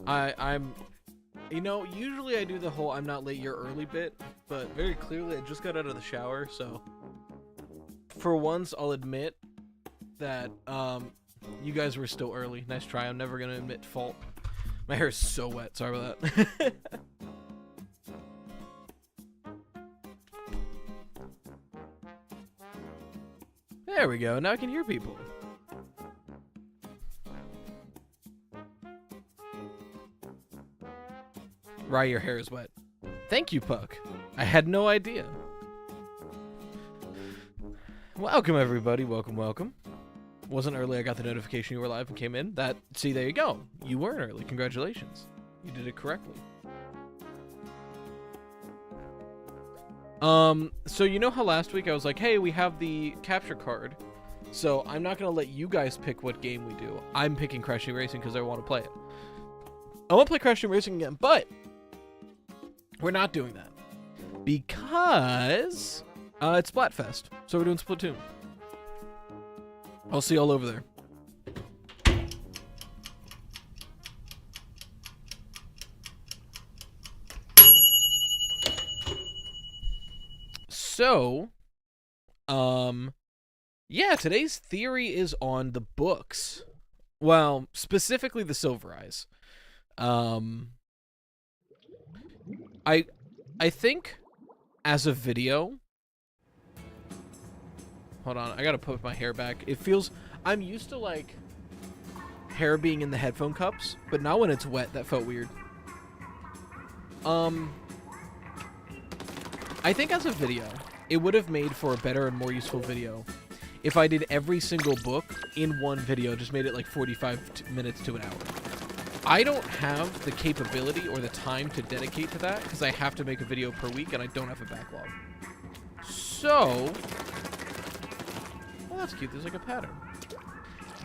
I'm, you know, usually I do the whole I'm not late, you're early bit, but very clearly I just got out of the shower, so for once I'll admit that you guys were still early. Nice try. I'm never gonna admit fault. My hair is so wet. Sorry about that. There we go. Now I can hear people. Rye, your hair is wet. Thank you, Puck. I had no idea. Welcome, everybody. Welcome, welcome. Wasn't early. I got the notification you were live and came in. See, there you go. You weren't early. Congratulations. You did it correctly. So you know how last week I was like, hey, we have the capture card. So I'm not going to let you guys pick what game we do. I'm picking Crash Team Racing because I want to play it. I want to play Crash Team Racing again, but we're not doing that because it's Splatfest. So we're doing Splatoon. I'll see you all over there. So, yeah, today's theory is on the books. Well, specifically the Silver Eyes. I think as a video. Hold on, I gotta put my hair back. It feels, I'm used to like hair being in the headphone cups, but now when it's wet, that felt weird. I think as a video, it would have made for a better and more useful video if I did every single book in one video, just made it like 45 minutes to an hour. I don't have the capability or the time to dedicate to that because I have to make a video per week and I don't have a backlog. So, well, that's cute. There's like a pattern.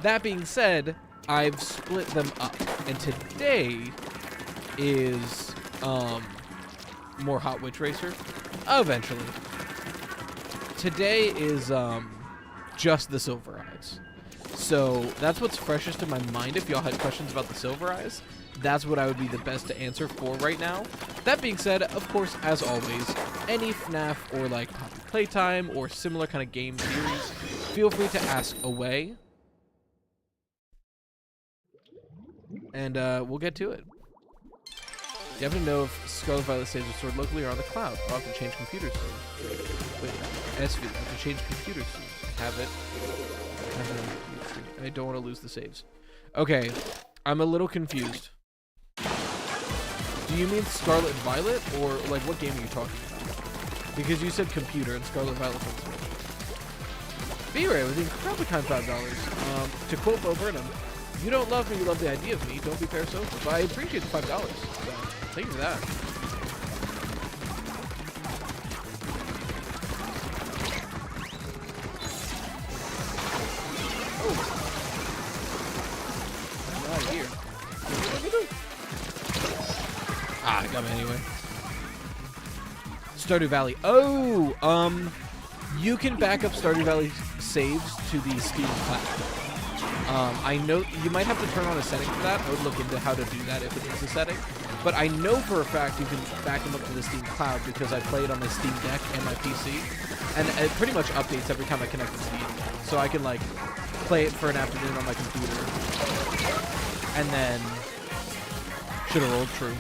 That being said, I've split them up, and today is more Hot Witch Racer. Eventually. Today is just the Silver Eyes. So that's what's freshest in my mind. If y'all had questions about the Silver Eyes, that's what I would be the best to answer for right now. That being said, of course, as always, any FNAF or like Poppy Playtime or similar kind of game series, feel free to ask away. And we'll get to it. You have to know if Scarlet Violet saves a sword locally or on the cloud. I'll have to change computers soon. Wait, SV, I have to change computers soon. Have it. I don't want to lose the saves. Okay, I'm a little confused. Do you mean Scarlet Violet, or like what game are you talking about? Because you said computer and Scarlet Violet on Switch. B-Ray with the incredibly kind $5. To quote Bo Burnham, you don't love me, you love the idea of me. Don't be parasocial. But I appreciate the $5. So thank you for that. Oh. I'm out of here. Ah, it got me anyway. Stardew Valley. Oh, you can back up Stardew Valley saves to the Steam platform. I know you might have to turn on a setting for that. I would look into how to do that if it is a setting. But I know for a fact you can back them up to the Steam Cloud because I play it on my Steam Deck and my PC. And it pretty much updates every time I connect to Steam. So I can, like, play it for an afternoon on my computer. And then... Should have rolled true.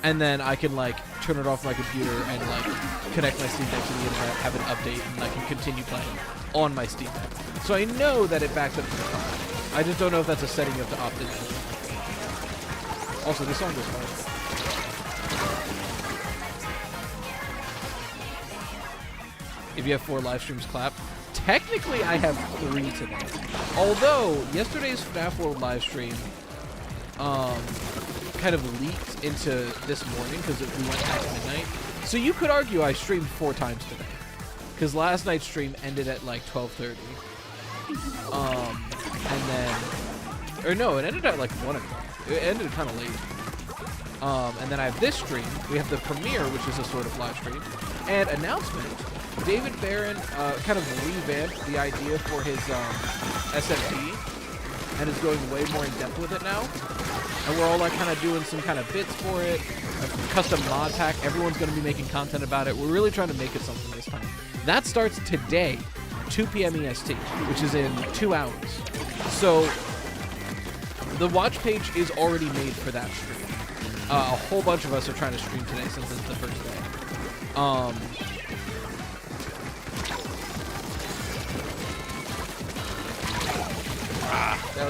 And then I can, like, turn it off my computer and, like, connect my Steam Deck to the internet, have an update, and I can continue playing on my Steam Deck. So I know that it backs up to the cloud. I just don't know if that's a setting you have to opt into. Also, this song goes hard. If you have 4 live streams, clap. Technically, I have 3 today. Although, yesterday's FNAF World live stream kind of leaked into this morning because we went past midnight. So you could argue I streamed 4 times today. Because last night's stream ended at like 12:30. And then... Or no, it ended at like 1 o'clock. It ended kind of late. And then I have this stream. We have the premiere, which is a sort of live stream. And announcement. David Barron kind of revamped the idea for his SMT. And is going way more in depth with it now. and we're all like kind of doing some kind of bits for it. A custom mod pack. Everyone's going to be making content about it. We're really trying to make it something this time. That starts today, 2 p.m. EST, which is in 2 hours. So the watch page is already made for that stream. A whole bunch of us are trying to stream today since it's the first day.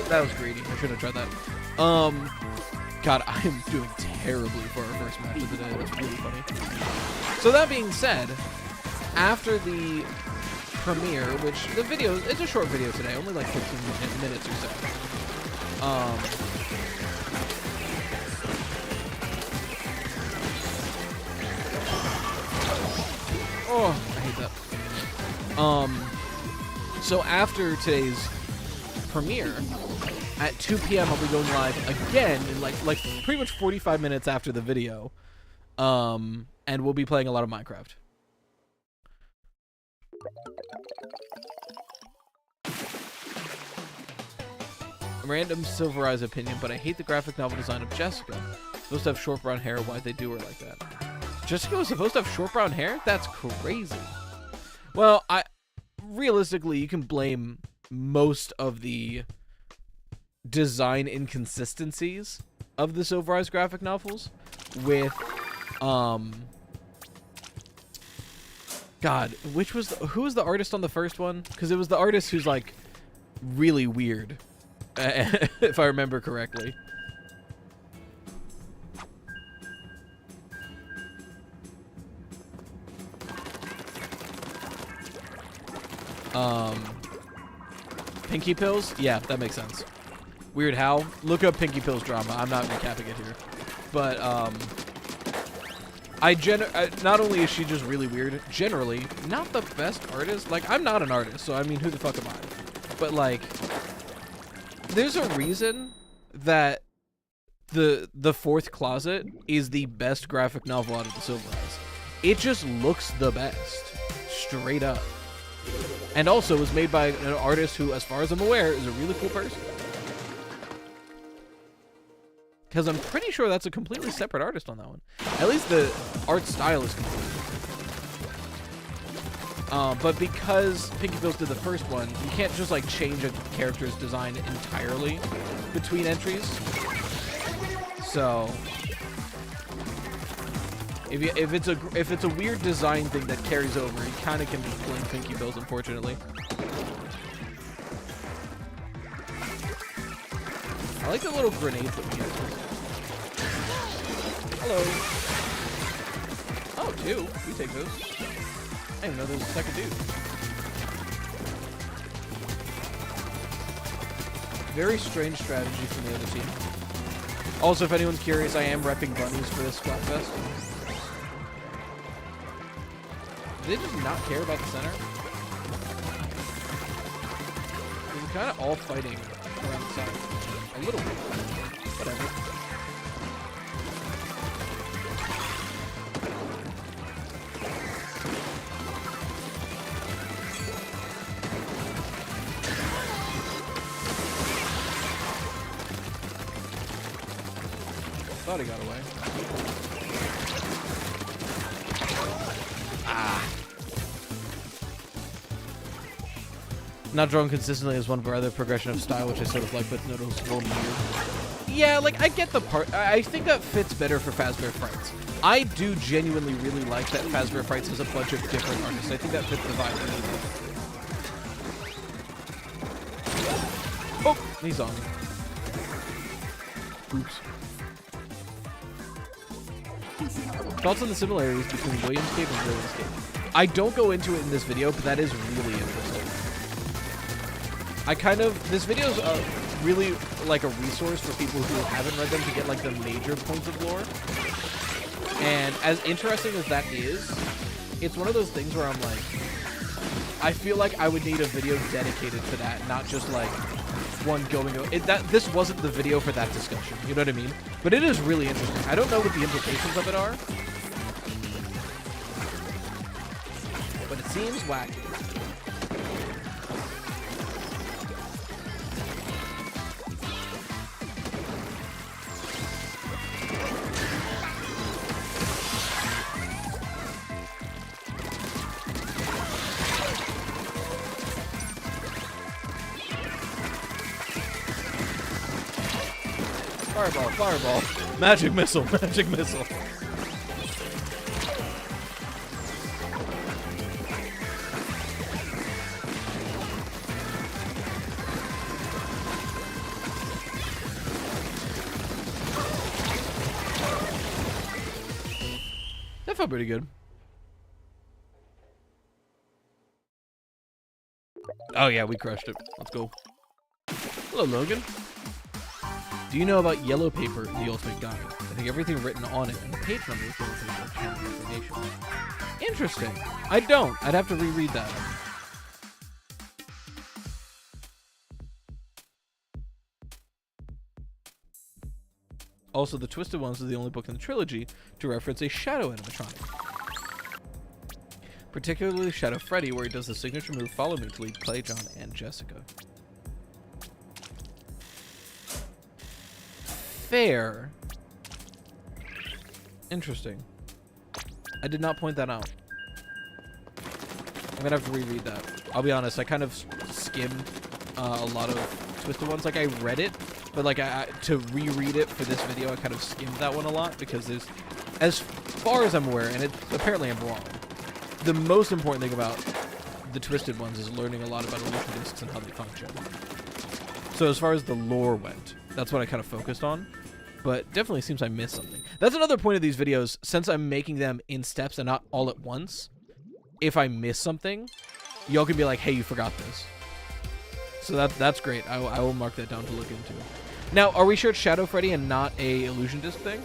That was greedy. I should have tried that. God, I am doing terribly for our first match of the day. That's really funny. So that being said, after the premiere, which the video, it's a short video today, only like 15 minutes or so. Oh, I hate that. So after today's premiere, at 2 p.m. I'll be going live again in like pretty much 45 minutes after the video. And we'll be playing a lot of Minecraft. Random Silver Eyes opinion, but I hate the graphic novel design of Jessica. Supposed to have short brown hair, why'd they do her like that? Jessica was supposed to have short brown hair? That's crazy. Well, realistically, you can blame most of the design inconsistencies of the Silver Eyes graphic novels with, God, who was the artist on the first one? Because it was the artist who's, like, really weird, if I remember correctly. Pinky Pills? Yeah, that makes sense. Weird How? Look up Pinky Pills drama. I'm not recapping it here. But, not only is she just really weird, generally, not the best artist. Like, I'm not an artist, so I mean, who the fuck am I? But, like, there's a reason that the Fourth Closet is the best graphic novel out of the Silver Eyes. It just looks the best. Straight up. And also was made by an artist who, as far as I'm aware, is a really cool person. Because I'm pretty sure that's a completely separate artist on that one. At least the art style is completely different. But because Pinky Pills did the first one, you can't just like change a character's design entirely between entries. So if it's a weird design thing that carries over, you kind of can blame Pinky Pills, unfortunately. I like the little grenades that we get. Hello. Oh, 2. We take those. I didn't know there was a second dude. Very strange strategy from the other team. Also, if anyone's curious, I am repping bunnies for this Splatfest. Do they just not care about the center? They're kind of all fighting around the side. A little bit. Whatever. Thought he got away. Ah. Not drawn consistently is one of our other progression of style, which I sort of like, but noticeable and weird. Yeah, like, I get the part. I think that fits better for Fazbear Frights. I do genuinely really like that Fazbear Frights has a bunch of different artists. I think that fits the vibe really well. Oh, he's on me. Oops. Thoughts on the similarities between Williams Cape and Williams Cape? I don't go into it in this video, but that is really interesting. This video is really like a resource for people who haven't read them to get like the major points of lore. And as interesting as that is, it's one of those things where I'm like, I feel like I would need a video dedicated to that, not just like one going over. This wasn't the video for that discussion, you know what I mean? But it is really interesting. I don't know what the implications of it are, but it seems wacky. Fireball, fireball. Magic missile, magic missile. That felt pretty good. Oh yeah, we crushed it. Let's go. Hello, Logan. Do you know about yellow paper in the Ultimate Guide? I think everything written on it and the page numbers yellow paper channel information. Interesting. I don't. I'd have to reread that. Also, the Twisted Ones is the only book in the trilogy to reference a shadow animatronic. Particularly Shadow Freddy, where he does the signature move Follow Me to lead Clay, John, and Jessica. Fair. Interesting. I did not point that out. I'm gonna have to reread that. I'll be honest, I kind of skimmed a lot of Twisted Ones. Like, I read it, but like to reread it for this video, I kind of skimmed that one a lot because there's, as far as I'm aware, and apparently I'm wrong, the most important thing about the Twisted Ones is learning a lot about illusion discs and how they function. So as far as the lore went, that's what I kind of focused on. But definitely seems I missed something. That's another point of these videos, since I'm making them in steps and not all at once. If I miss something, y'all can be like, hey, you forgot this. So that's great. I will mark that down to look into. Now, are we sure it's Shadow Freddy and not a illusion disc thing?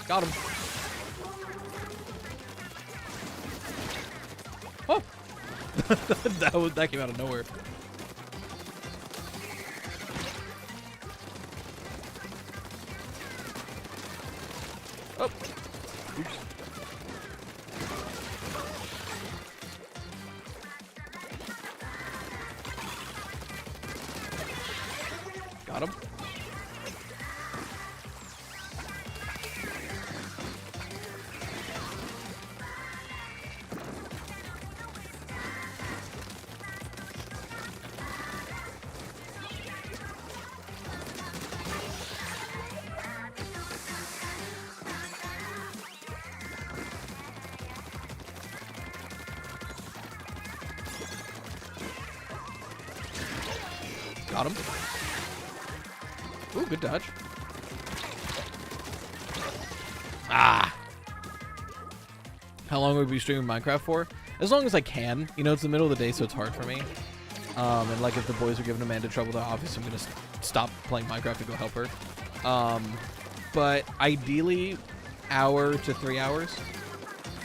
Got him. Oh! that came out of nowhere. Oh. Oops. Got him. Got him. Ooh, good dodge. Ah! How long would we be streaming Minecraft for? As long as I can. You know, it's the middle of the day, so it's hard for me. And like, if the boys are giving Amanda trouble, then obviously I'm gonna stop playing Minecraft and go help her. But ideally, hour to 3 hours.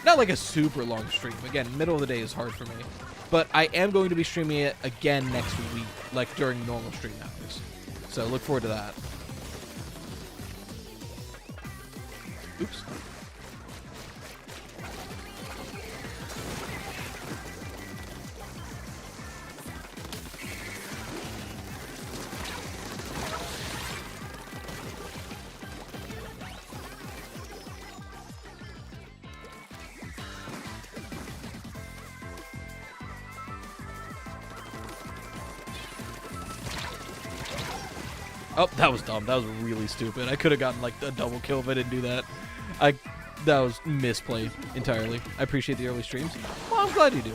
Not like a super long stream. Again, middle of the day is hard for me. But I am going to be streaming it again next week, like during normal stream hours. So look forward to that. Oops. Oh, that was dumb. That was really stupid. I could have gotten like a double kill if I didn't do that. That was misplayed entirely. I appreciate the early streams. Well, I'm glad you do.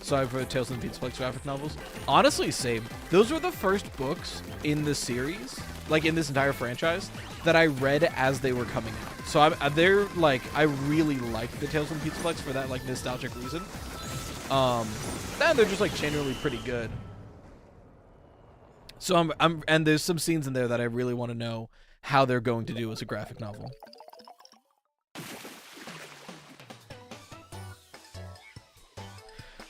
Sorry for Tales from the Pizza Plex graphic novels. Honestly, same. Those were the first books in the series, like in this entire franchise, that I read as they were coming out. So they're like, I really like the Tales from the Pizza Plex for that like nostalgic reason. And they're just like genuinely pretty good. So and there's some scenes in there that I really want to know how they're going to do as a graphic novel.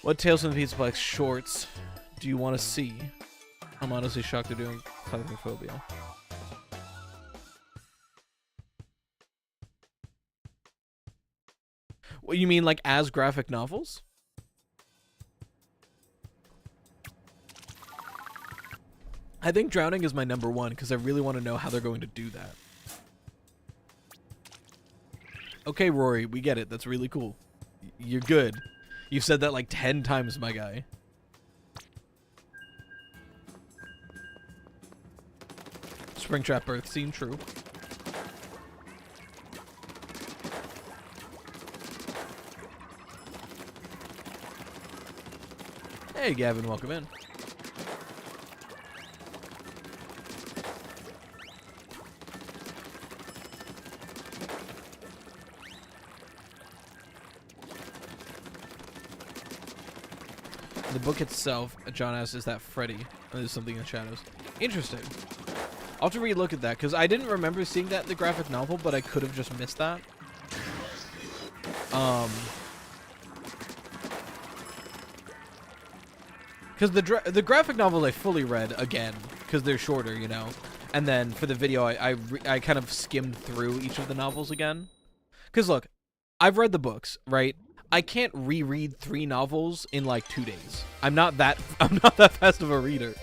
What Tales from the Pizzaplex shorts do you want to see? I'm honestly shocked they're doing claustrophobia. What, you mean like as graphic novels? I think Drowning is my #1 because I really want to know how they're going to do that. Okay, Rory, we get it. That's really cool. You're good. You've said that like 10 times, my guy. Springtrap birth scene, true. Hey, Gavin, welcome in. The book itself, John asks, is that Freddy? And there's something in the shadows. Interesting. I'll have to re-look at that, because I didn't remember seeing that in the graphic novel, but I could have just missed that. Because the graphic novels I fully read, again, because they're shorter, you know. And then for the video, I kind of skimmed through each of the novels again. Because look, I've read the books, right? I can't reread 3 novels in like 2 days. I'm not that fast of a reader.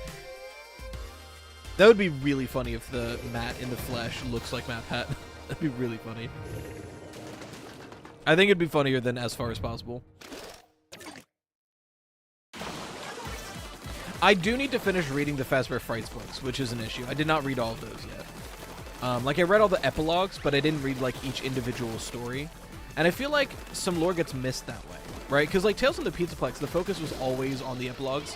That would be really funny if the Matt in the flesh looks like Matt Pat. That'd be really funny. I think it'd be funnier than As Far As Possible. I do need to finish reading the Fazbear Frights books, which is an issue. I did not read all of those yet. Like I read all the epilogues, but I didn't read like each individual story. And I feel like some lore gets missed that way, right? Because like Tales from the Pizzaplex, the focus was always on the epilogues.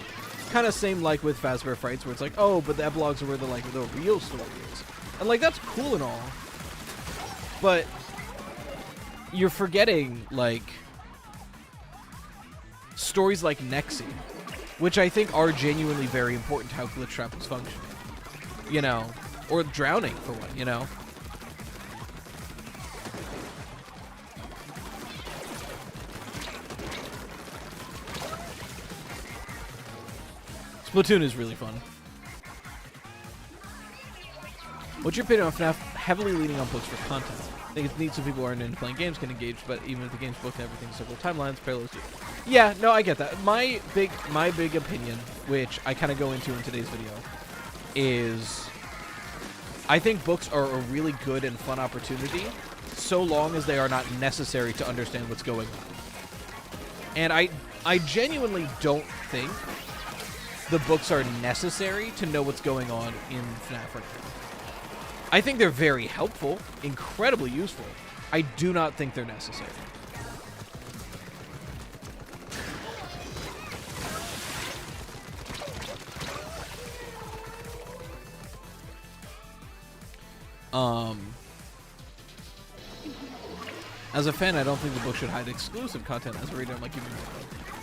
Kind of same like with Fazbear Frights, where it's like, oh, but the epilogues are where the like the real story is. And like that's cool and all. But you're forgetting like stories like Nexi, which I think are genuinely very important to how Glitch Trap was functioning. You know, or Drowning for one, you know. Splatoon is really fun. What's your opinion on FNAF heavily leaning on books for content? I think it's neat so people who aren't into playing games can engage, but even if the game's booked, everything's several timelines, parallels to... Yeah, no, I get that. My big opinion, which I kind of go into in today's video, is I think books are a really good and fun opportunity so long as they are not necessary to understand what's going on. And I genuinely don't think the books are necessary to know what's going on in FNAF right now. I think they're very helpful, incredibly useful. I do not think they're necessary. As a fan, I don't think the book should hide exclusive content. As a reader, I'm like, giving it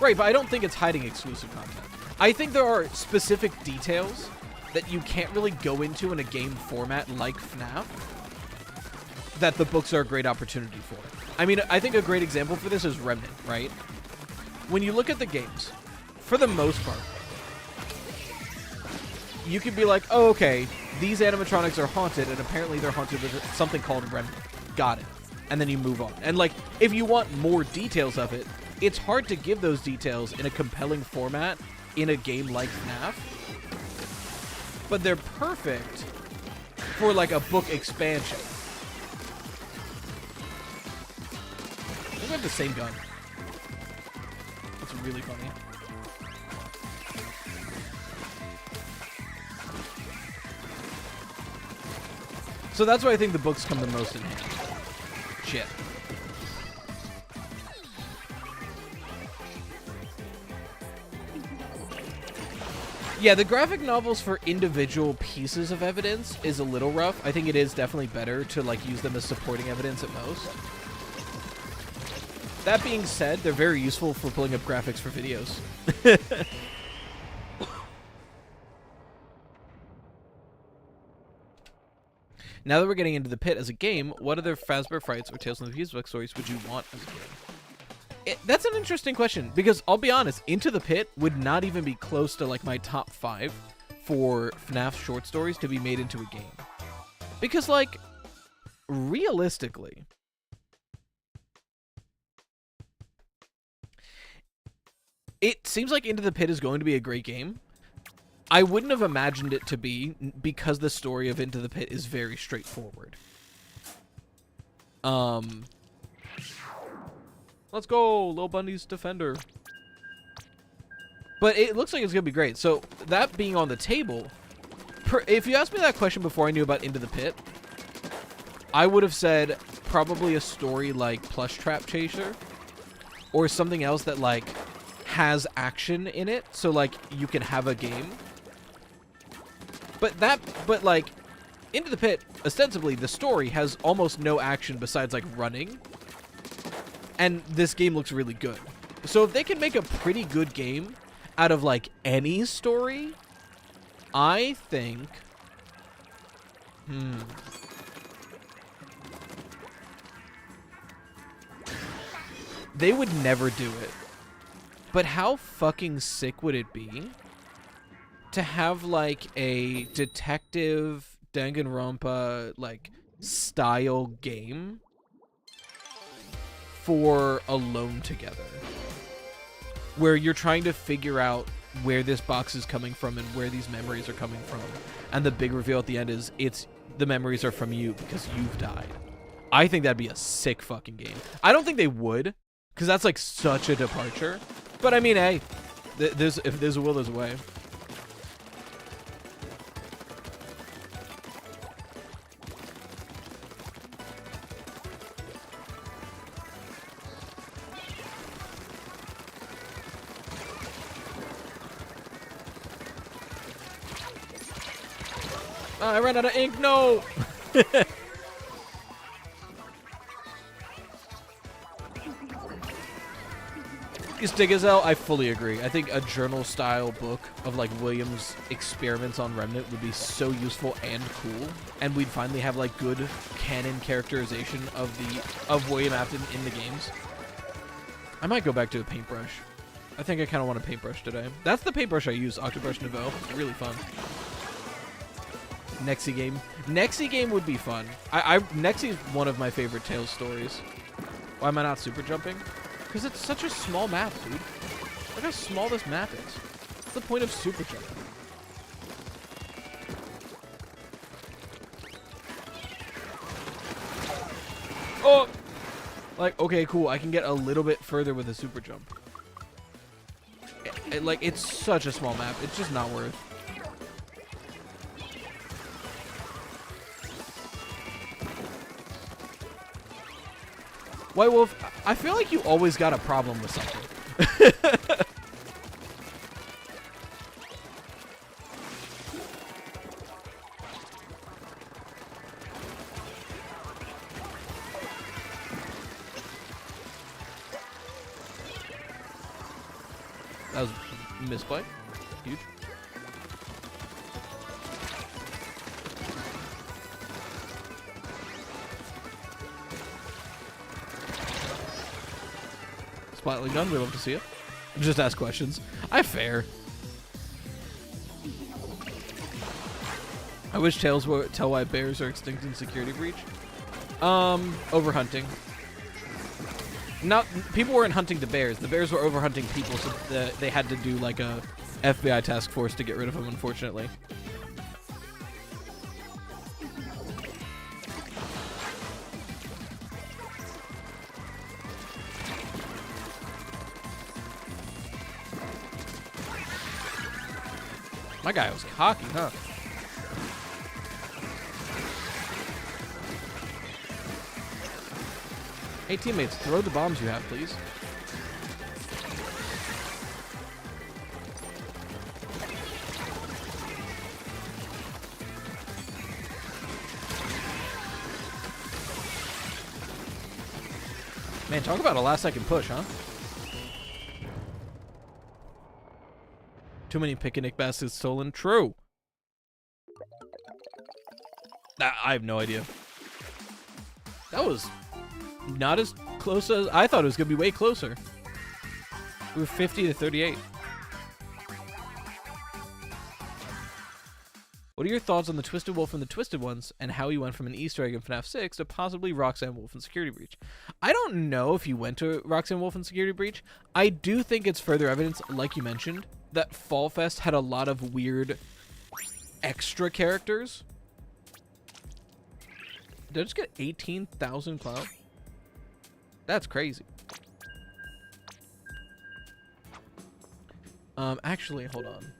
right, but I don't think it's hiding exclusive content. I think there are specific details that you can't really go into in a game format like FNAF that the books are a great opportunity for. I mean, I think a great example for this is Remnant, right? When you look at the games, for the most part, you could be like, oh, okay, these animatronics are haunted, and apparently they're haunted with something called Remnant. Got it. And then you move on. And, like, if you want more details of it, it's hard to give those details in a compelling format in a game like FNAF. But they're perfect for, like, a book expansion. I think we have the same gun. That's really funny. So that's why I think the books come the most in hand. Shit. Yeah, the graphic novels for individual pieces of evidence is a little rough. I think it is definitely better to like use them as supporting evidence at most. That being said, they're very useful for pulling up graphics for videos. Now that we're getting into the pit as a game, what other Fazbear Frights or Tales from the Fusebox stories would you want as a game? That's an interesting question, because I'll be honest, Into the Pit would not even be close to like my top 5 for FNAF short stories to be made into a game. Because like, realistically, it seems like Into the Pit is going to be a great game. I wouldn't have imagined it to be, because the story of Into the Pit is very straightforward. Let's go, Lil Bundy's Defender. But it looks like it's going to be great. So, that being on the table, if you asked me that question before I knew about Into the Pit, I would have said probably a story like Plush Trap Chaser, or something else that, like, has action in it, so, like, you can have a game. But like, Into the Pit, ostensibly, the story has almost no action besides, like, running. And this game looks really good. So if they can make a pretty good game out of, like, any story, I think... They would never do it. But how fucking sick would it be to have, like, a detective Danganronpa, like, style game for Alone Together, where you're trying to figure out where this box is coming from and where these memories are coming from, and the big reveal at the end is the memories are from you because you've died. I think that'd be a sick fucking game. I don't think they would, because that's, like, such a departure, but I mean, hey, if there's a will, there's a way. I ran out of ink, no! Stigazelle, I fully agree. I think a journal-style book of, like, William's experiments on Remnant would be so useful and cool, and we'd finally have, like, good canon characterization of William Afton in the games. I might go back to a paintbrush. I think I kind of want a paintbrush today. That's the paintbrush I use, Octobrush Nouveau. It's really fun. Nexie game. Nexie game would be fun. Nexie is one of my favorite Tales stories. Why am I not super jumping? Because it's such a small map, dude. Look how small this map is. What's the point of super jumping? Oh! Like, okay, cool. I can get a little bit further with a super jump. Like, it's such a small map. It's just not worth. White Wolf, I feel like you always got a problem with something. That was a misplay. Huge. Splatling gun, we love to see it. Just ask questions. Fair. I wish Tales would tell why bears are extinct in Security Breach. Overhunting. Not people weren't hunting the bears. The bears were overhunting people, so they had to do like a FBI task force to get rid of them, unfortunately. My guy was cocky, huh? Hey, teammates, throw the bombs you have, please. Man, talk about a last-second push, huh? Too many picnic baskets stolen. True. I have no idea. That was not as close as I thought it was going to be. Way closer. We were 50 to 38. What are your thoughts on the Twisted Wolf and the Twisted Ones, and how he went from an Easter egg in FNAF 6 to possibly Roxanne Wolf and Security Breach? I don't know if he went to Roxanne Wolf and Security Breach. I do think it's further evidence, like you mentioned, that Fall Fest had a lot of weird extra characters. Did I just get 18,000 clout? That's crazy. Actually, hold on.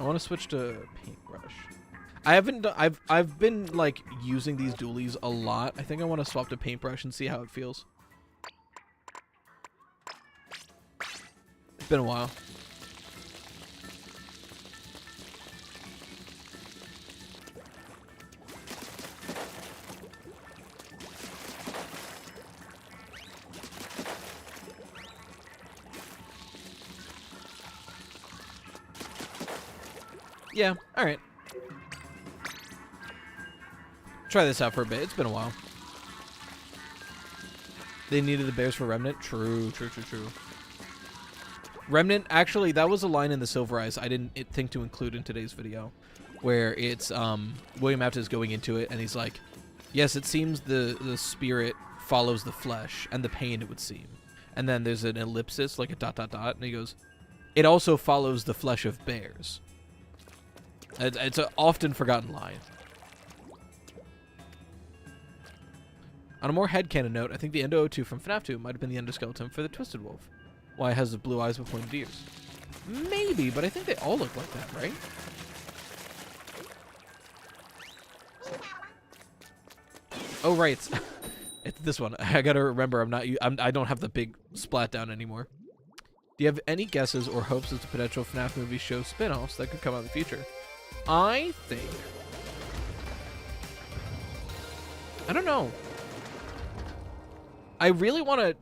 I want to switch to paintbrush. I haven't. I've been like using these dualies a lot. I think I want to swap to paintbrush and see how it feels. It's been a while. Yeah, alright. Try this out for a bit. It's been a while. They needed the bears for Remnant? True. Remnant, actually, that was a line in the Silver Eyes I didn't think to include in today's video. Where it's, William Afton is going into it, and he's like, yes, it seems the spirit follows the flesh, and the pain, it would seem. And then there's an ellipsis, like a ... and he goes, it also follows the flesh of bears. It's an often forgotten line. On a more headcanon note, I think the Endo 02 from FNAF 2 might have been the endoskeleton for the Twisted Wolf. Why it has the blue eyes with pointed ears. Maybe, but I think they all look like that, right? Oh, right. It's this one. I gotta remember I don't have the big splat down anymore. Do you have any guesses or hopes as to potential FNAF movie show spin-offs that could come out in the future? I think... I don't know. I really want to...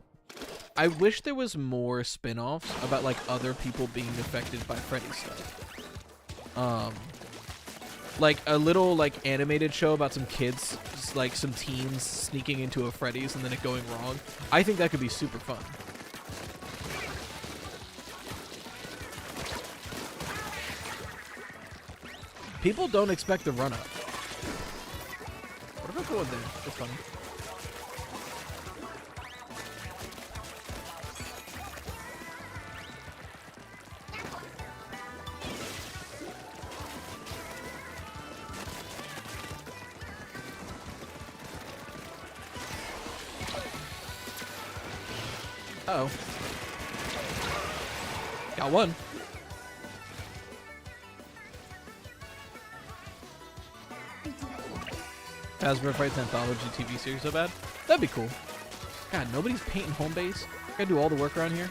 I wish there was more spin-offs about, like, other people being affected by Freddy stuff. Like, a little, like, animated show about some kids, like, some teens sneaking into a Freddy's and then it going wrong. I think that could be super fun. People don't expect the run-up. What if I go in there? That's funny. Uh-oh. Got one. Hasbro Fights Anthology TV series so bad? That'd be cool. God, nobody's painting home base. Gotta do all the work around here.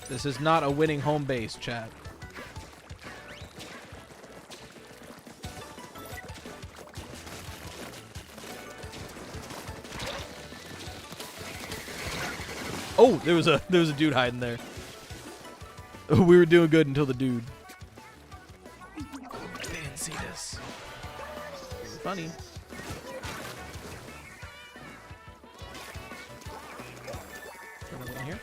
This is not a winning home base, chat. Oh, there was a dude hiding there. We were doing good until the dude. They didn't see this. Funny. Another one here.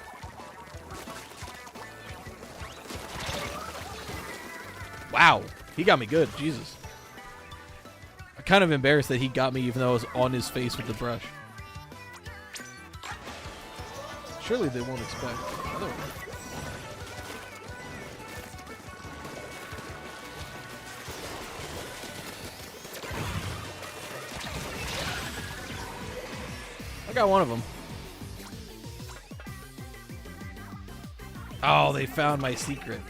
Wow, he got me good. Jesus. I'm kind of embarrassed that he got me even though I was on his face with the brush. Surely they won't expect another one. I got one of them. Oh, they found my secret.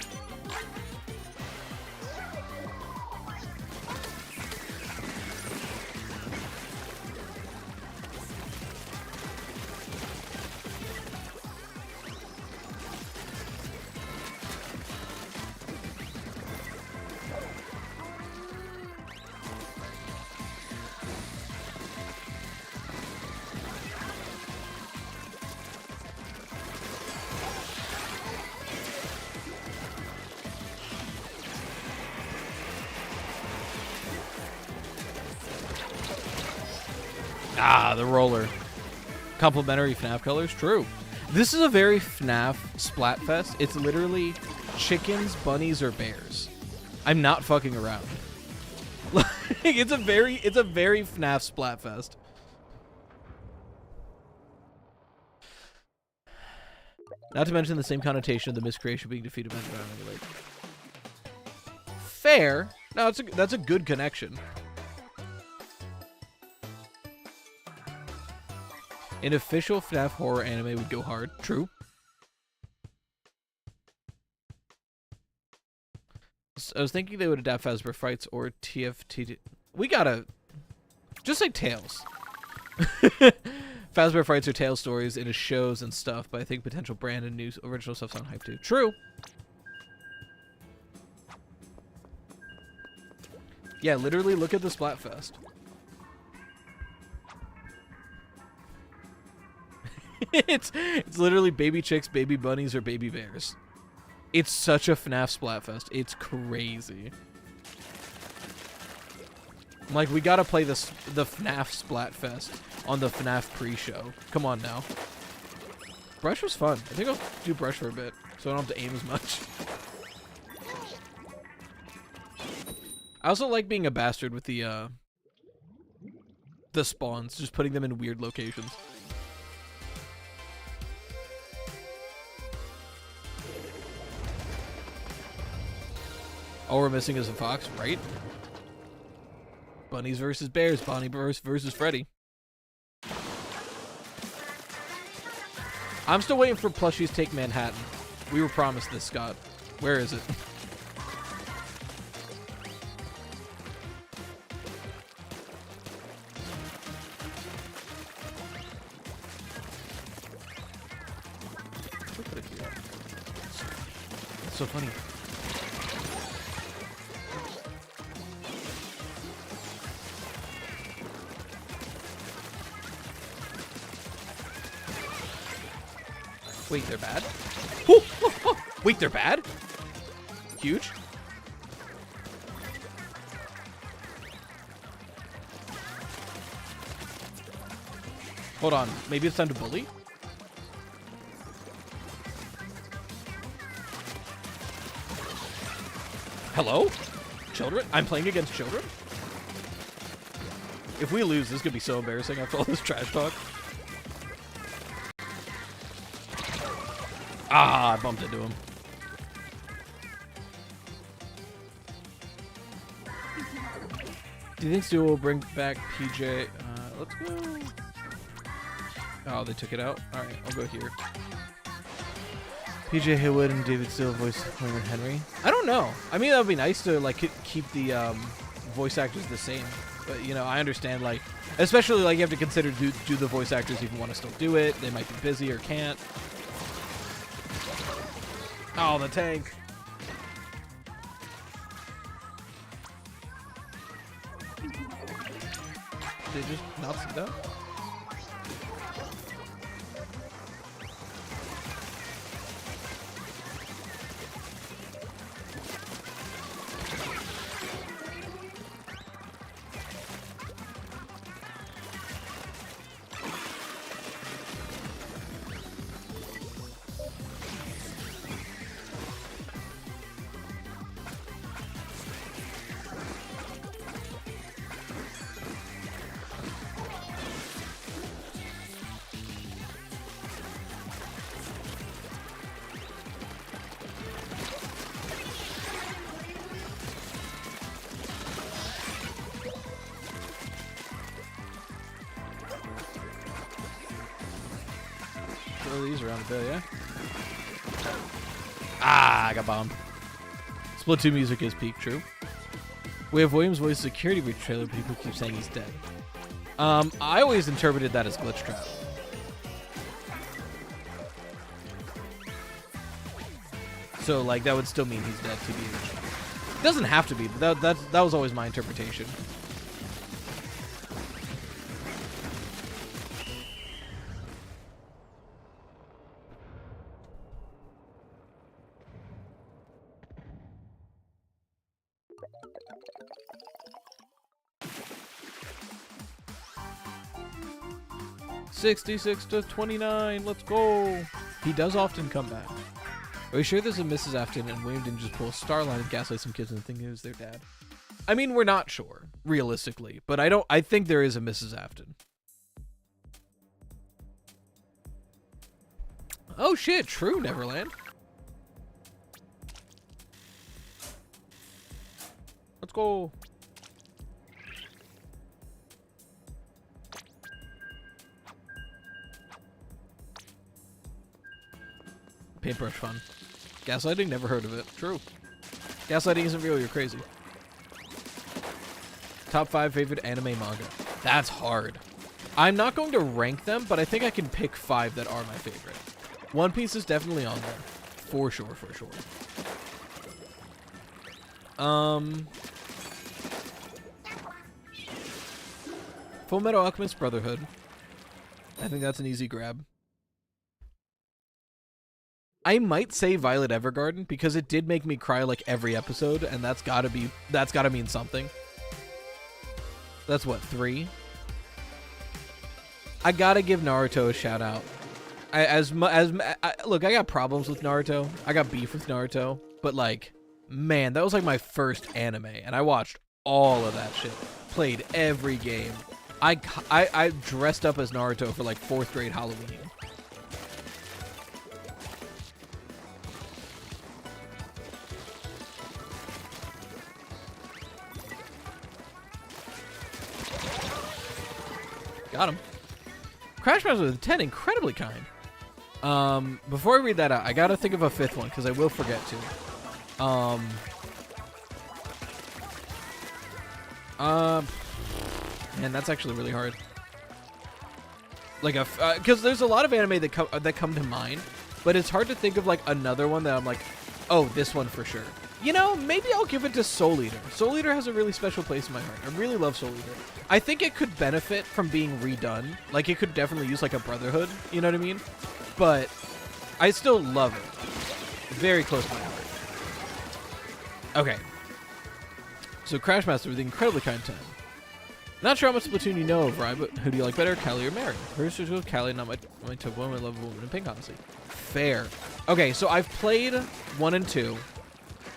Ah, the roller. Complimentary FNAF colors? True. This is a very FNAF Splatfest. It's literally chickens, bunnies, or bears. I'm not fucking around. it's a very FNAF Splatfest. Not to mention the same connotation of the miscreation being defeated by the environment. Like, fair. No, that's a good connection. An official FNAF horror anime would go hard. True. I was thinking they would adapt Fazbear Frights or TFT. We gotta just say Tales. Fazbear Frights or Tales stories into shows and stuff, but I think potential brand and new original stuff's on hype too. True. Yeah, literally look at the Splatfest. it's literally baby chicks, baby bunnies, or baby bears. It's such a FNAF Splatfest. It's crazy. I'm like, we gotta play the FNAF Splatfest on the FNAF pre-show. Come on now. Brush was fun. I think I'll do Brush for a bit, so I don't have to aim as much. I also like being a bastard with the spawns, just putting them in weird locations. All we're missing is a fox, right? Bunnies versus bears. Bonnie versus Freddy. I'm still waiting for Plushies Take Manhattan. We were promised this, Scott. Where is it? It's so funny. Wait, they're bad? Wait, they're bad? Huge? Hold on. Maybe it's time to bully? Hello? Children? I'm playing against children? If we lose, this is going to be so embarrassing after all this trash talk. Ah, I bumped into him. Do you think Stu will bring back PJ? Let's go. Oh, they took it out? Alright, I'll go here. PJ Haywood and David Steele voice William Henry. I don't know. I mean, that would be nice to like keep the voice actors the same. But, you know, I understand, like, especially, like, you have to consider, do the voice actors even want to still do it? They might be busy or can't. Oh, the tank. They just not sit down? These around a bit, yeah? Ah, I got bombed. Splatoon music is peak, true. We have William's voice security breach trailer, but people keep saying he's dead. I always interpreted that as glitch trap. So, like, that would still mean he's dead, TBH. It doesn't have to be, but that was always my interpretation. 66 to 29. Let's go. He does often come back. Are we sure there's a Mrs. Afton and William didn't just pull a Starline and gaslight some kids and think it was their dad? I mean, we're not sure, realistically, but I think there is a Mrs. Afton. Oh shit, true, Neverland. Let's go. Paintbrush fun. Gaslighting? Never heard of it. True. Gaslighting isn't real, you're crazy. Top 5 favorite anime manga. That's hard. I'm not going to rank them, but I think I can pick 5 that are my favorite. One Piece is definitely on there. For sure, for sure. Full Metal Alchemist Brotherhood. I think that's an easy grab. I might say Violet Evergarden because it did make me cry like every episode, and that's gotta mean something. That's what, 3? I gotta give Naruto a shout out. Look, I got problems with Naruto. I got beef with Naruto, but like, man, that was like my first anime, and I watched all of that shit. Played every game. I dressed up as Naruto for like 4th grade Halloween. Got him. Crash Master with 10, incredibly kind. Before I read that out, I gotta think of a 5th one because I will forget to. Man, that's actually really hard. Like because there's a lot of anime that come to mind, but it's hard to think of like another one that I'm like, oh, this one for sure. You know, maybe I'll give it to Soul Eater. Soul Eater has a really special place in my heart. I really love Soul Eater. I think it could benefit from being redone. Like, it could definitely use, like, a Brotherhood. You know what I mean? But I still love it. Very close to my heart. Okay. So, Crash Master with the incredibly kind 10. Not sure how much Splatoon you know of, Ryan, but who do you like better, Callie or Mary? First is with Callie, not my top one. I love a woman in pink, honestly. Fair. Okay, so I've played 1 and 2.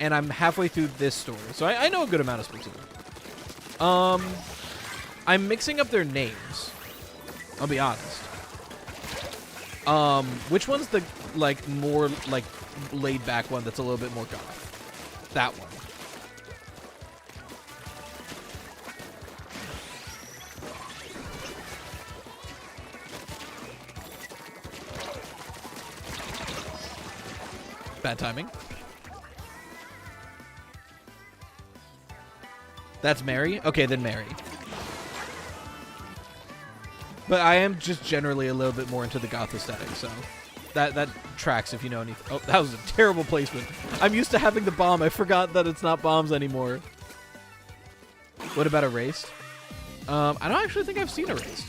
And I'm halfway through this story, so I know a good amount of Splatoon. I'm mixing up their names. I'll be honest. Which one's the like more like laid back one that's a little bit more goth? That one. Bad timing. That's Mary? Okay, then Mary. But I am just generally a little bit more into the goth aesthetic, so that tracks if you know anything. Oh, that was a terrible placement. I'm used to having the bomb. I forgot that it's not bombs anymore. What about Erased? I don't actually think I've seen Erased.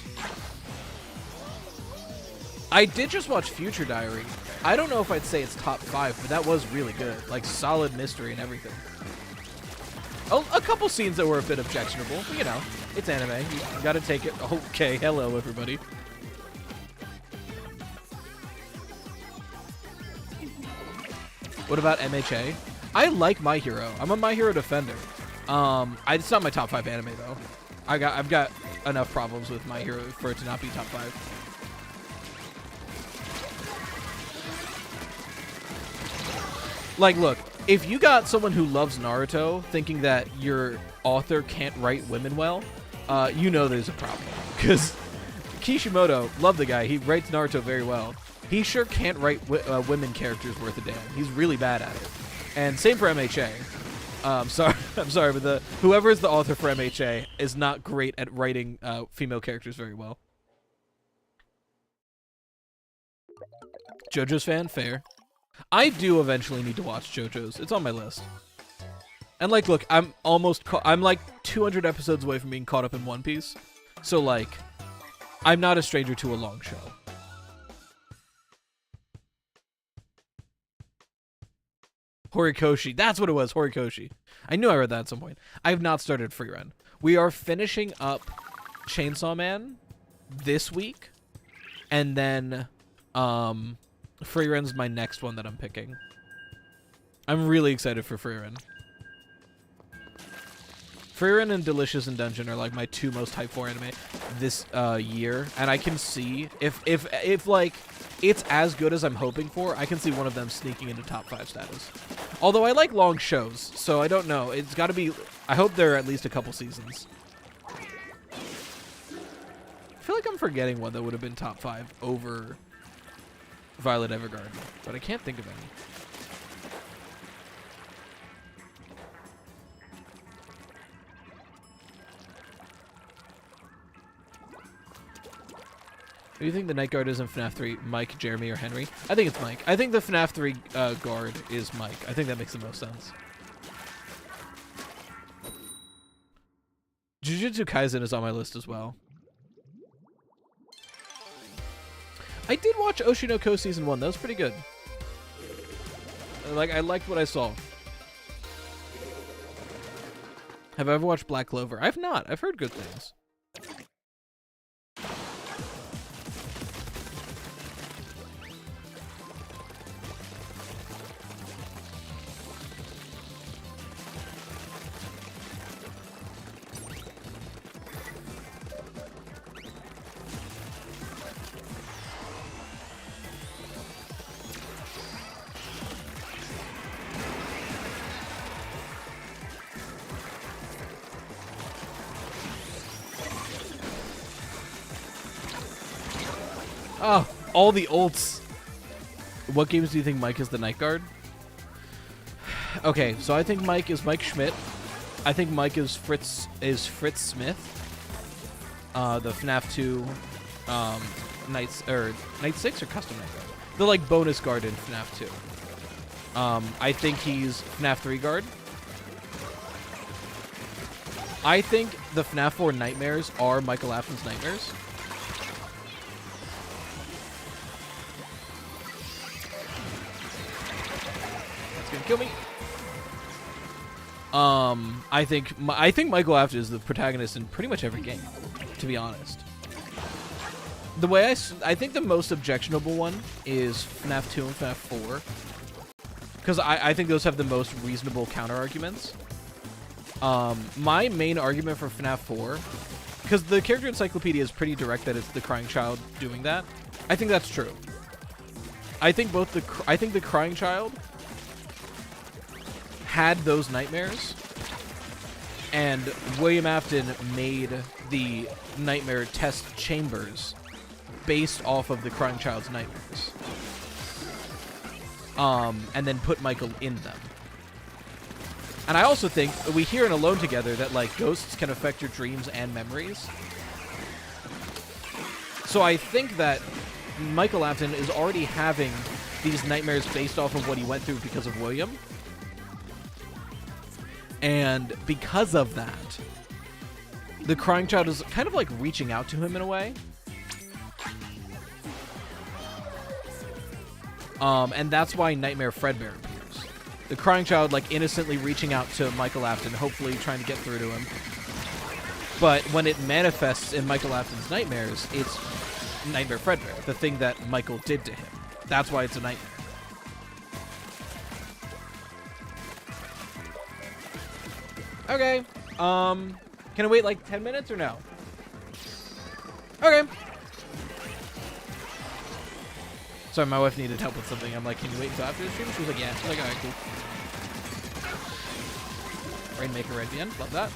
I did just watch Future Diary. I don't know if I'd say it's top 5, but that was really good. Like, solid mystery and everything. Oh, a couple scenes that were a bit objectionable, but, you know, it's anime. You gotta take it. Okay, hello, everybody. What about MHA? I like My Hero. I'm a My Hero defender. It's not my top 5 anime, though. I've got enough problems with My Hero for it to not be top 5. Like, look, if you got someone who loves Naruto thinking that your author can't write women well, you know there's a problem. Because Kishimoto, love the guy, he writes Naruto very well. He sure can't write women characters worth a damn. He's really bad at it. And same for MHA. I'm sorry, but whoever is the author for MHA is not great at writing female characters very well. JoJo's fan? Fair. I do eventually need to watch JoJo's. It's on my list. And like, look, I'm like 200 episodes away from being caught up in One Piece. So like, I'm not a stranger to a long show. Horikoshi. That's what it was, Horikoshi. I knew I read that at some point. I have not started Free Run. We are finishing up Chainsaw Man this week. And then Freeren's my next one that I'm picking. I'm really excited for Freeren. Freeren and Delicious and Dungeon are like my two most hyped for anime this year, and I can see if like it's as good as I'm hoping for, I can see one of them sneaking into top 5 status. Although I like long shows, so I don't know. It's got to be. I hope there are at least a couple seasons. I feel like I'm forgetting one that would have been top 5 over Violet Evergarden, but I can't think of any. Who do you think the Night Guard is in FNAF 3? Mike, Jeremy, or Henry? I think it's Mike. I think the FNAF 3 guard is Mike. I think that makes the most sense. Jujutsu Kaisen is on my list as well. I did watch Oshinoko Season 1. That was pretty good. I liked what I saw. Have I ever watched Black Clover? I've not. I've heard good things. Oh, all the ults. What games do you think Mike is the Night Guard? Okay, so I think Mike is Mike Schmidt. I think Mike is Fritz Smith. The FNAF 2 Night 6 or Custom Night Guard. The like bonus guard in FNAF 2. I think he's FNAF 3 guard. I think the FNAF 4 nightmares are Michael Afton's nightmares. Gonna kill me. I think Michael Afton is the protagonist in pretty much every game, to be honest. The way I think the most objectionable one is FNAF 2 and FNAF 4, because I think those have the most reasonable counter arguments. My main argument for FNAF 4, because the character encyclopedia is pretty direct that it's the crying child doing that. I think that's true. I think the crying child had those nightmares, and William Afton made the nightmare test chambers based off of the crying child's nightmares, and then put Michael in them. And I also think we hear in Alone Together that like ghosts can affect your dreams and memories. So I think that Michael Afton is already having these nightmares based off of what he went through because of William. And because of that, the crying child is kind of like reaching out to him in a way. And that's why Nightmare Fredbear appears. The crying child like innocently reaching out to Michael Afton, hopefully trying to get through to him. But when it manifests in Michael Afton's nightmares, it's Nightmare Fredbear, the thing that Michael did to him. That's why it's a nightmare. Okay. Can I wait like 10 minutes or no? Okay. Sorry, my wife needed help with something. I'm like, can you wait until after the stream? She was like, yeah. I was like, alright, cool. Rainmaker right at the end. Love that.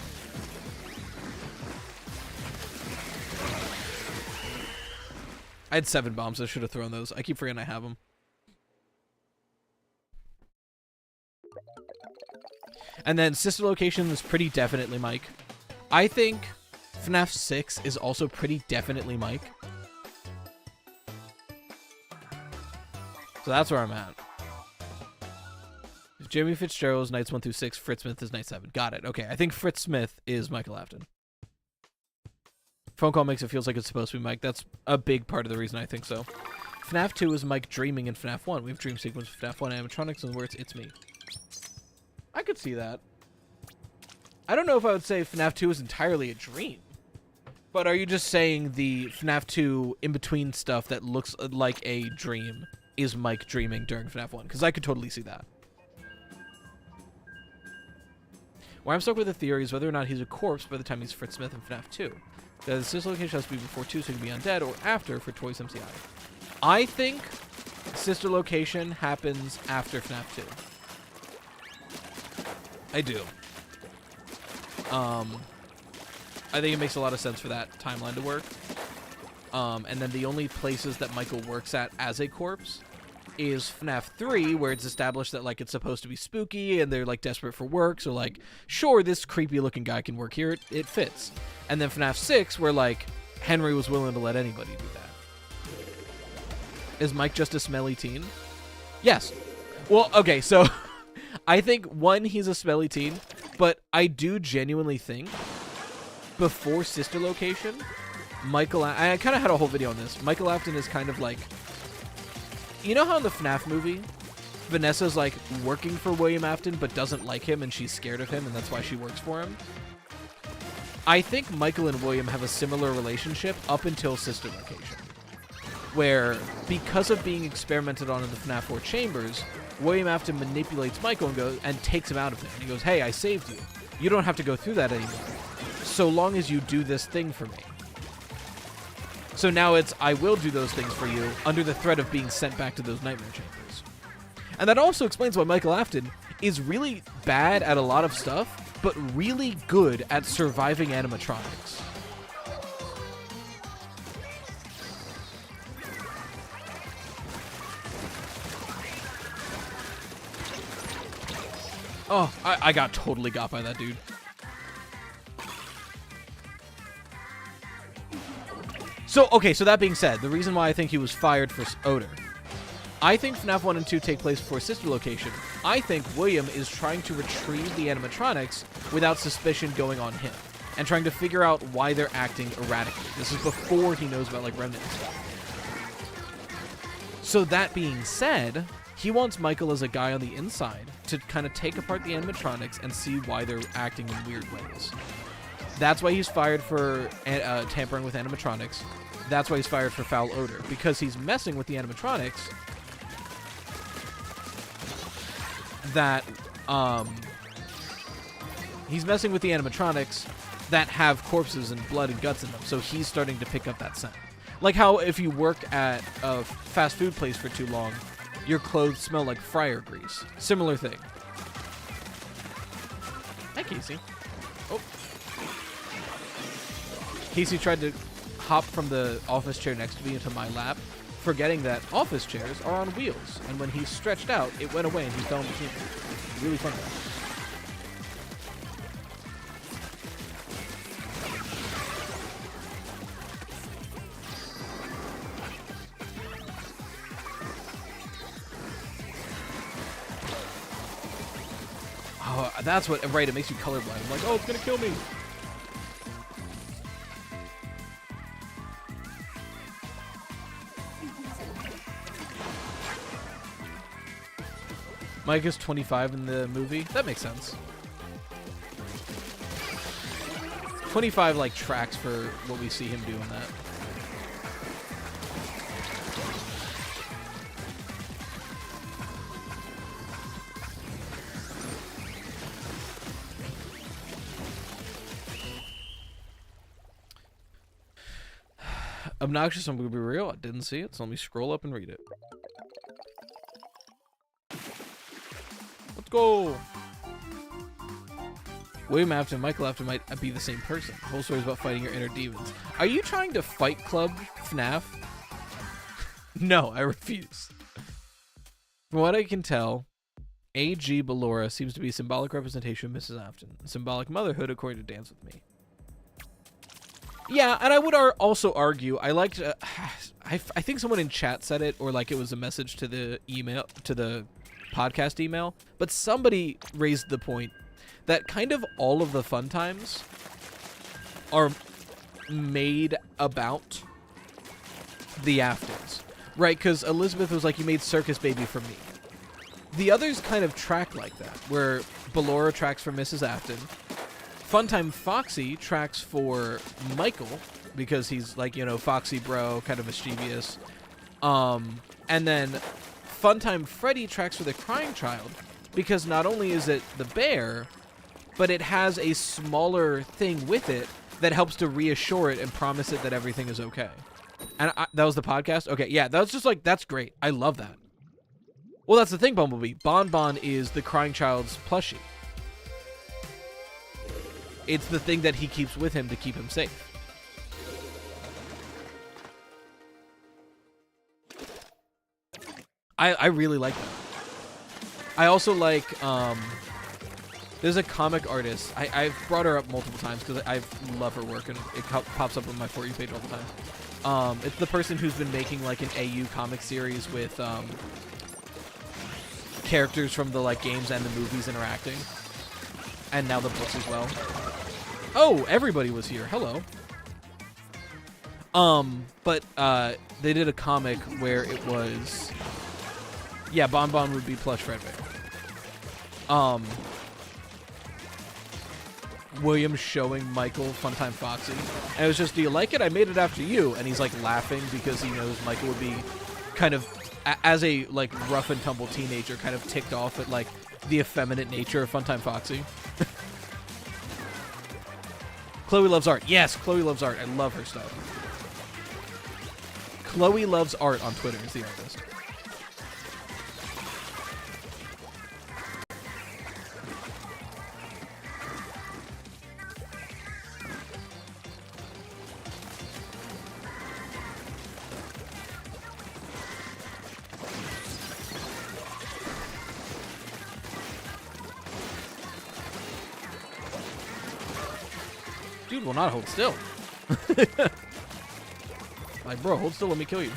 I had 7 bombs. I should have thrown those. I keep forgetting I have them. And then sister location is pretty definitely Mike. I think FNAF 6 is also pretty definitely Mike. So that's where I'm at. If Jeremy Fitzgerald is nights 1 through 6, Fritz Smith is night 7. Got it. Okay, I think Fritz Smith is Michael Afton. Phone call makes it feels like it's supposed to be Mike. That's a big part of the reason I think so. FNAF 2 is Mike dreaming in FNAF 1. We have dream sequence in FNAF 1 animatronics and where it's me. I could see that. I don't know if I would say FNAF 2 is entirely a dream. But are you just saying the FNAF 2 in-between stuff that looks like a dream is Mike dreaming during FNAF 1? Because I could totally see that. Why I'm stuck with the theory is whether or not he's a corpse by the time he's Fritz Smith in FNAF 2. The sister location has to be before 2 so he can be undead, or after for Toys MCI. I think sister location happens after FNAF 2. I do. I think it makes a lot of sense for that timeline to work. And then the only places that Michael works at as a corpse is FNAF 3, where it's established that, like, it's supposed to be spooky and they're, like, desperate for work. So, like, sure, this creepy-looking guy can work here. It fits. And then FNAF 6, where, like, Henry was willing to let anybody do that. Is Mike just a smelly teen? Yes. Well, okay, so I think, one, he's a smelly teen, but I do genuinely think before sister location, Michael... I kind of had a whole video on this. Michael Afton is kind of like... You know how in the FNAF movie, Vanessa's, like, working for William Afton but doesn't like him and she's scared of him and that's why she works for him? I think Michael and William have a similar relationship up until sister location, where, because of being experimented on in the FNAF 4 chambers, William Afton manipulates Michael and takes him out of there. And he goes, hey, I saved you. You don't have to go through that anymore, so long as you do this thing for me. So now it's, I will do those things for you under the threat of being sent back to those nightmare chambers. And that also explains why Michael Afton is really bad at a lot of stuff, but really good at surviving animatronics. Oh, I got totally got by that dude. So, okay, so that being said, the reason why I think he was fired for odor. I think FNAF 1 and 2 take place before sister location. I think William is trying to retrieve the animatronics without suspicion going on him, and trying to figure out why they're acting erratically. This is before he knows about, like, remnant stuff. So that being said, he wants Michael as a guy on the inside to kind of take apart the animatronics and see why they're acting in weird ways. That's why he's fired for tampering with animatronics. That's why he's fired for foul odor, because he's messing with the animatronics that, that have corpses and blood and guts in them, so he's starting to pick up that scent. Like how if you work at a fast food place for too long, your clothes smell like fryer grease. Similar thing. Hi, Casey. Oh. Casey tried to hop from the office chair next to me into my lap, forgetting that office chairs are on wheels, and when he stretched out, it went away and he fell in between them. Really fun though. Oh, that's what, right, it makes you colorblind. I'm like, oh, it's gonna kill me. Mike is 25 in the movie. That makes sense. 25, like, tracks for what we see him do in that. Obnoxious, I'm gonna be real. I didn't see it, so let me scroll up and read it. Let's go! William Afton and Michael Afton might be the same person. The whole story is about fighting your inner demons. Are you trying to Fight Club FNAF? No, I refuse. From what I can tell, A.G. Ballora seems to be a symbolic representation of Mrs. Afton. Symbolic motherhood, according to Dance With Me. Yeah, and I would also argue, I liked, I think someone in chat said it, or like it was a message to the email, to the podcast email, but somebody raised the point that kind of all of the fun times are made about the Aftons, right? Because Elizabeth was like, you made Circus Baby for me. The others kind of track like that, where Ballora tracks for Mrs. Afton, Funtime Foxy tracks for Michael, because he's like, you know, foxy bro, kind of mischievous. And then Funtime Freddy tracks for the crying child because not only is it the bear, but it has a smaller thing with it that helps to reassure it and promise it that everything is okay. And that was the podcast? Okay, yeah, that was just like, that's great. I love that. Well, that's the thing, Bumblebee. Bon Bon is the crying child's plushie. It's the thing that he keeps with him to keep him safe. I really like that. I also like, there's a comic artist. I've brought her up multiple times because I love her work and it pops up on my For You page all the time. It's the person who's been making like an AU comic series with characters from the like games and the movies interacting. And now the books as well. Oh, everybody was here. Hello. But they did a comic where it was, yeah, Bon Bon would be plush Fredbear. William showing Michael Funtime Foxy. And it was just, do you like it? I made it after you. And he's like laughing because he knows Michael would be kind of, as a like rough and tumble teenager, kind of ticked off at like the effeminate nature of Funtime Foxy. Chloe loves art. Yes, Chloe loves art. I love her stuff. Chloe loves art on Twitter is the artist. Dude will not hold still. Like, bro, hold still, let me kill you.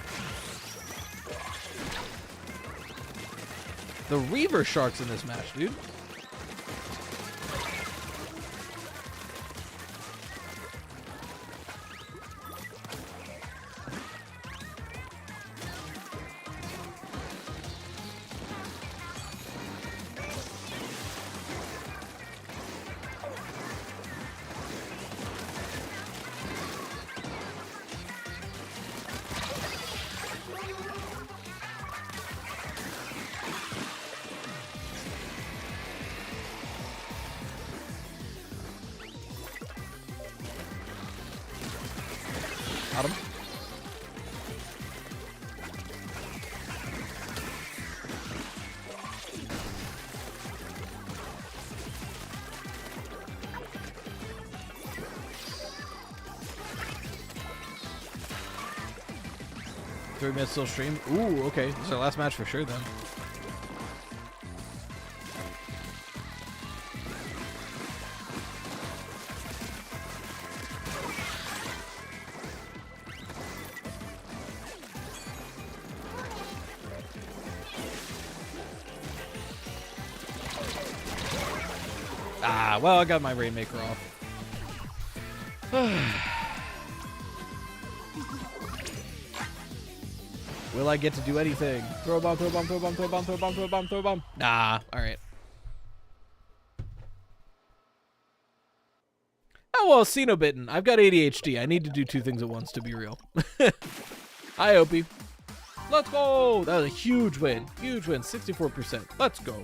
The Reaver Shark's in this match, dude. Got him. Three minutes still stream. Ooh, okay. This is our last match for sure then. Ah, well, I got my Rainmaker off. Will I get to do anything? Throw a bomb, throw a bomb, throw a bomb, throw a bomb, throw a bomb, throw a bomb, throw a bomb. Nah, alright. Oh, well, Cenobitten. I've got ADHD. I need to do two things at once, to be real. Hi, Opie. Let's go! That was a huge win. Huge win. 64%. Let's go.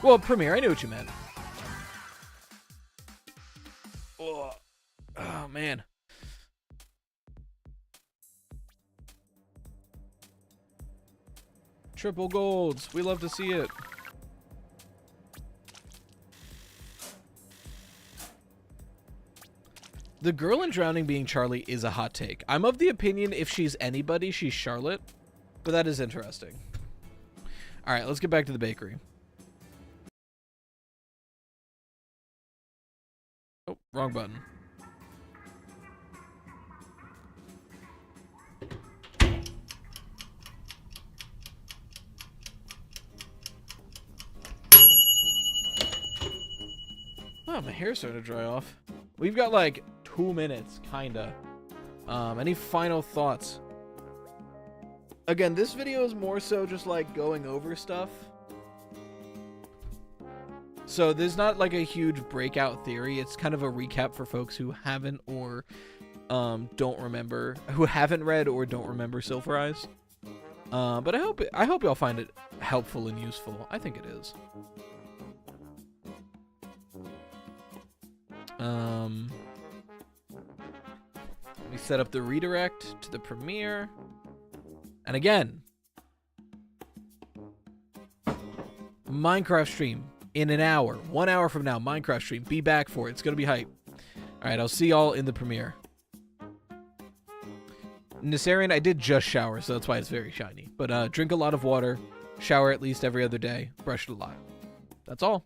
Well, Premiere, I knew what you meant. Oh, man. Triple golds. We love to see it. The girl in Drowning being Charlie is a hot take. I'm of the opinion if she's anybody, she's Charlotte. But that is interesting. All right, let's get back to the bakery. Oh, wrong button. Oh, my hair's starting to dry off. We've got like 2 minutes, kinda. Any final thoughts? Again, this video is more so just like going over stuff. So there's not like a huge breakout theory. It's kind of a recap for folks who haven't or don't remember, who haven't read or don't remember Silver Eyes. But I hope y'all find it helpful and useful. I think it is. We set up the redirect to the premiere. And again, Minecraft stream in an hour. 1 hour from now, Minecraft stream. Be back for it. It's going to be hype. All right, I'll see y'all in the premiere. Nissarian, I did just shower, so that's why it's very shiny. But drink a lot of water. Shower at least every other day. Brush it a lot. That's all.